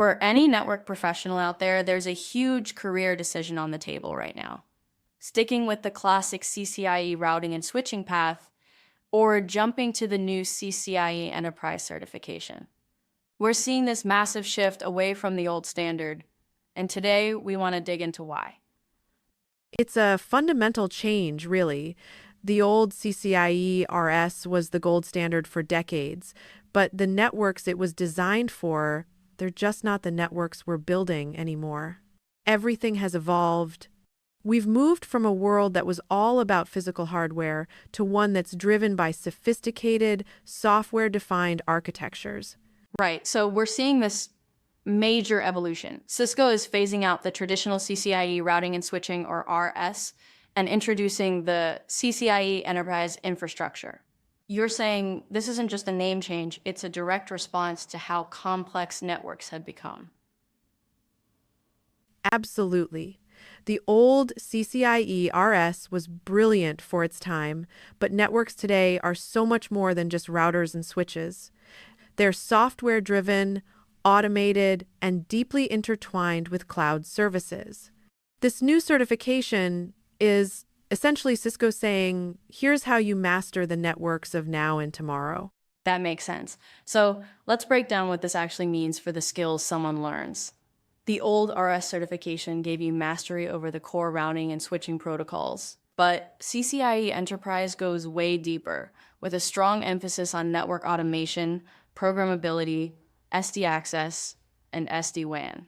For any network professional out there, there's a huge career decision on the table right now. Sticking with the classic CCIE routing and switching path, or jumping to the new CCIE Enterprise certification. We're seeing this massive shift away from the old standard, and today we want to dig into why. It's a fundamental change, really. The old CCIE RS was the gold standard for decades, but the networks it was designed for, they're just not the networks we're building anymore. Everything has evolved. We've moved from a world that was all about physical hardware to one that's driven by sophisticated, software-defined architectures. Right, so we're seeing this major evolution. Cisco is phasing out the traditional CCIE routing and switching, or RS, and introducing the CCIE Enterprise Infrastructure. You're saying this isn't just a name change, it's a direct response to how complex networks have become. Absolutely. The old CCIE RS was brilliant for its time, but networks today are so much more than just routers and switches. They're software-driven, automated, and deeply intertwined with cloud services. This new certification is essentially Cisco saying, here's how you master the networks of now and tomorrow. That makes sense. So let's break down what this actually means for the skills someone learns. The old RS certification gave you mastery over the core routing and switching protocols, but CCIE Enterprise goes way deeper, with a strong emphasis on network automation, programmability, SD access, and SD-WAN.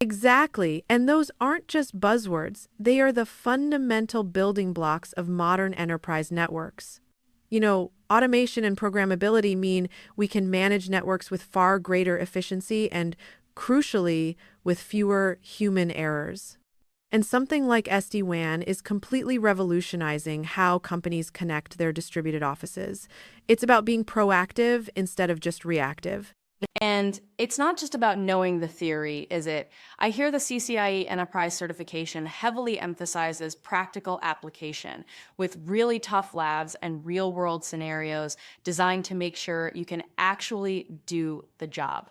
Exactly, and those aren't just buzzwords. They are the fundamental building blocks of modern enterprise networks. Automation and programmability mean we can manage networks with far greater efficiency and, crucially, with fewer human errors. And something like SD-WAN is completely revolutionizing how companies connect their distributed offices. It's about being proactive instead of just reactive. And it's not just about knowing the theory, is it? I hear the CCIE Enterprise certification heavily emphasizes practical application with really tough labs and real-world scenarios designed to make sure you can actually do the job.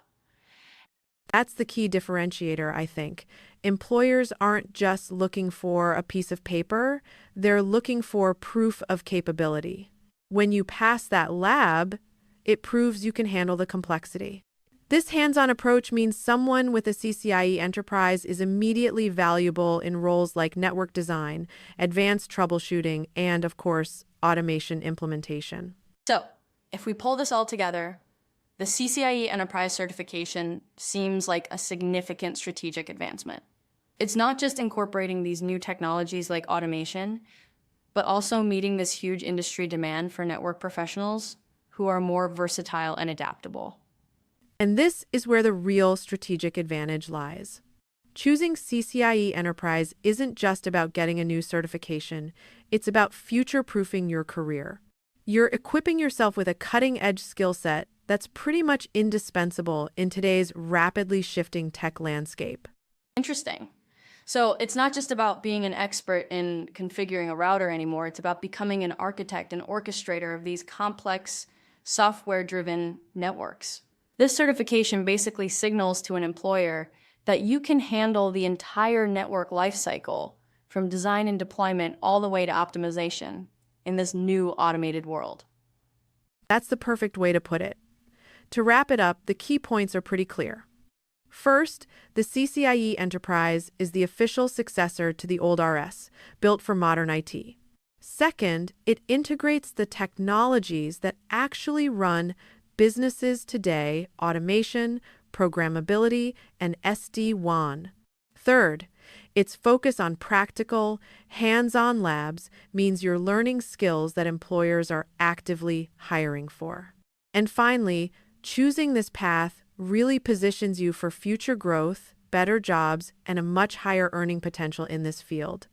That's the key differentiator, I think. Employers aren't just looking for a piece of paper, they're looking for proof of capability. When you pass that lab, it proves you can handle the complexity. This hands-on approach means someone with a CCIE Enterprise is immediately valuable in roles like network design, advanced troubleshooting, and, of course, automation implementation. So, if we pull this all together, the CCIE Enterprise certification seems like a significant strategic advancement. It's not just incorporating these new technologies like automation, but also meeting this huge industry demand for network professionals who are more versatile and adaptable. And this is where the real strategic advantage lies. Choosing CCIE Enterprise isn't just about getting a new certification, it's about future-proofing your career. You're equipping yourself with a cutting-edge skill set that's pretty much indispensable in today's rapidly shifting tech landscape. Interesting. So it's not just about being an expert in configuring a router anymore, it's about becoming an architect and orchestrator of these complex, software-driven networks. This certification basically signals to an employer that you can handle the entire network lifecycle, from design and deployment all the way to optimization, in this new automated world. That's the perfect way to put it. To wrap it up, the key points are pretty clear. First, the CCIE Enterprise is the official successor to the old RS, built for modern IT. Second, it integrates the technologies that actually run businesses today: automation, programmability, and SD-WAN. Third, its focus on practical, hands-on labs means you're learning skills that employers are actively hiring for. And finally, choosing this path really positions you for future growth, better jobs, and a much higher earning potential in this field.